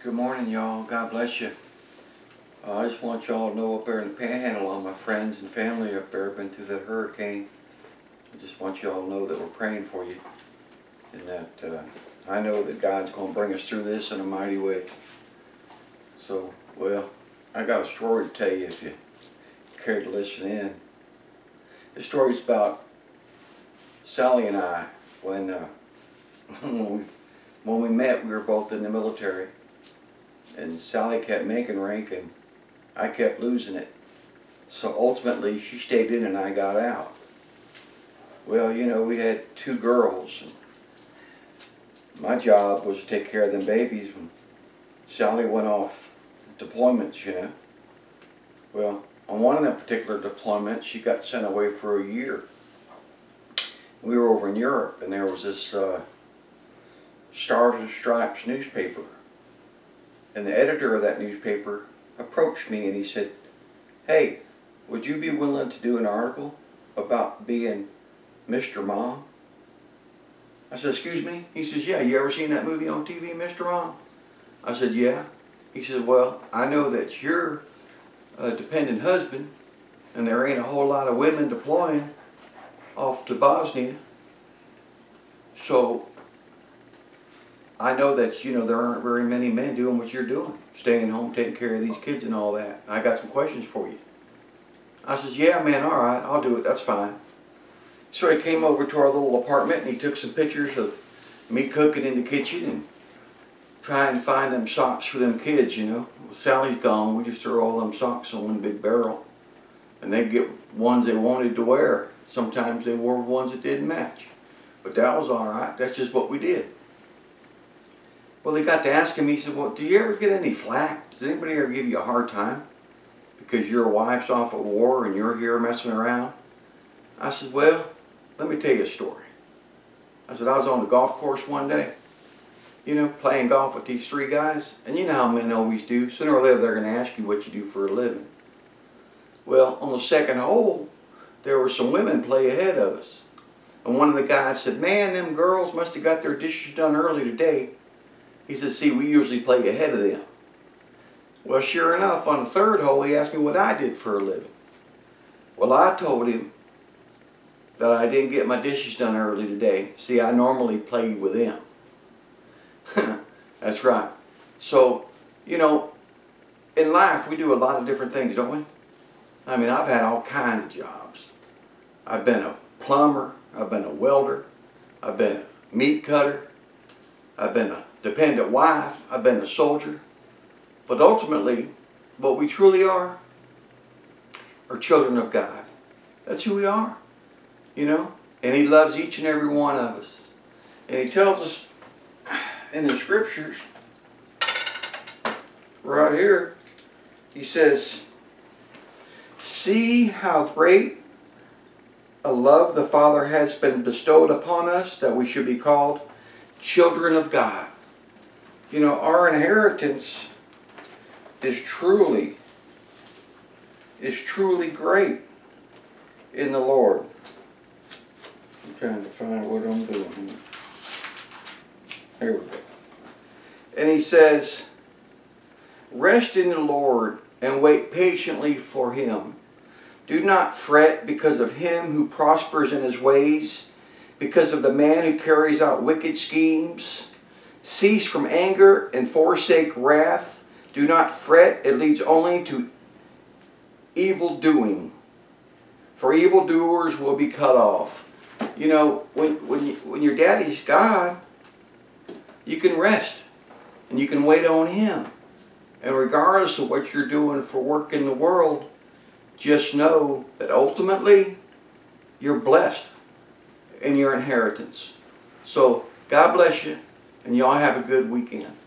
Good morning, y'all. God bless you. I just want y'all to know up there in the Panhandle, all my friends and family up there have been through that hurricane. I just want y'all to know that we're praying for you, and that I know that God's going to bring us through this in a mighty way. So, well, I got a story to tell you if you care to listen in. The story's about Sally and I. When we met, we were both in the military. And Sally kept making rank and I kept losing it. So ultimately she stayed in and I got out. Well, you know, we had two girls. And my job was to take care of them babies when Sally went off deployments, you know. Well, on one of them particular deployments, she got sent away for a year. We were over in Europe, and there was this Stars and Stripes newspaper. And the editor of that newspaper approached me and he said, "Hey, would you be willing to do an article about being Mr. Mom?" I said, "Excuse me?" He says, "Yeah, you ever seen that movie on TV, Mr. Mom?" I said, "Yeah." He said, "Well, I know that you're a dependent husband and there ain't a whole lot of women deploying off to Bosnia. So I know that, you know, there aren't very many men doing what you're doing, staying home, taking care of these kids and all that. I got some questions for you." I says, "Yeah, man, all right, I'll do it, that's fine." So he came over to our little apartment and he took some pictures of me cooking in the kitchen and trying to find them socks for them kids, you know. Well, Sally's gone, we just throw all them socks on one big barrel. And they'd get ones they wanted to wear. Sometimes they wore ones that didn't match. But that was all right, that's just what we did. Well, he got to asking me, he said, "Well, do you ever get any flack? Does anybody ever give you a hard time because your wife's off at war and you're here messing around?" I said, "Well, let me tell you a story." I said, "I was on the golf course one day, you know, playing golf with these three guys. And you know how men always do. Sooner or later, they're going to ask you what you do for a living. Well, on the second hole, there were some women play ahead of us. And one of the guys said, 'Man, them girls must have got their dishes done early today.' He said, 'See, we usually play ahead of them.' Well, sure enough, on the third hole, he asked me what I did for a living. Well, I told him that I didn't get my dishes done early today. See, I normally play with them." That's right. So, you know, in life, we do a lot of different things, don't we? I mean, I've had all kinds of jobs. I've been a plumber. I've been a welder. I've been a meat cutter. I've been a dependent wife. I've been a soldier. But ultimately, what we truly are children of God. That's who we are, you know. And He loves each and every one of us. And He tells us in the Scriptures, right here, He says, "See how great a love the Father has been bestowed upon us, that we should be called children of God." You know, our inheritance is truly great in the Lord. I'm trying to find what I'm doing. There we go. And He says, "Rest in the Lord and wait patiently for Him. Do not fret because of him who prospers in his ways, because of the man who carries out wicked schemes. Cease from anger and forsake wrath. Do not fret, it leads only to evil doing. For evildoers will be cut off." You know, when your daddy's God, you can rest and you can wait on Him. And regardless of what you're doing for work in the world, just know that ultimately you're blessed in your inheritance. So God bless you, and y'all have a good weekend.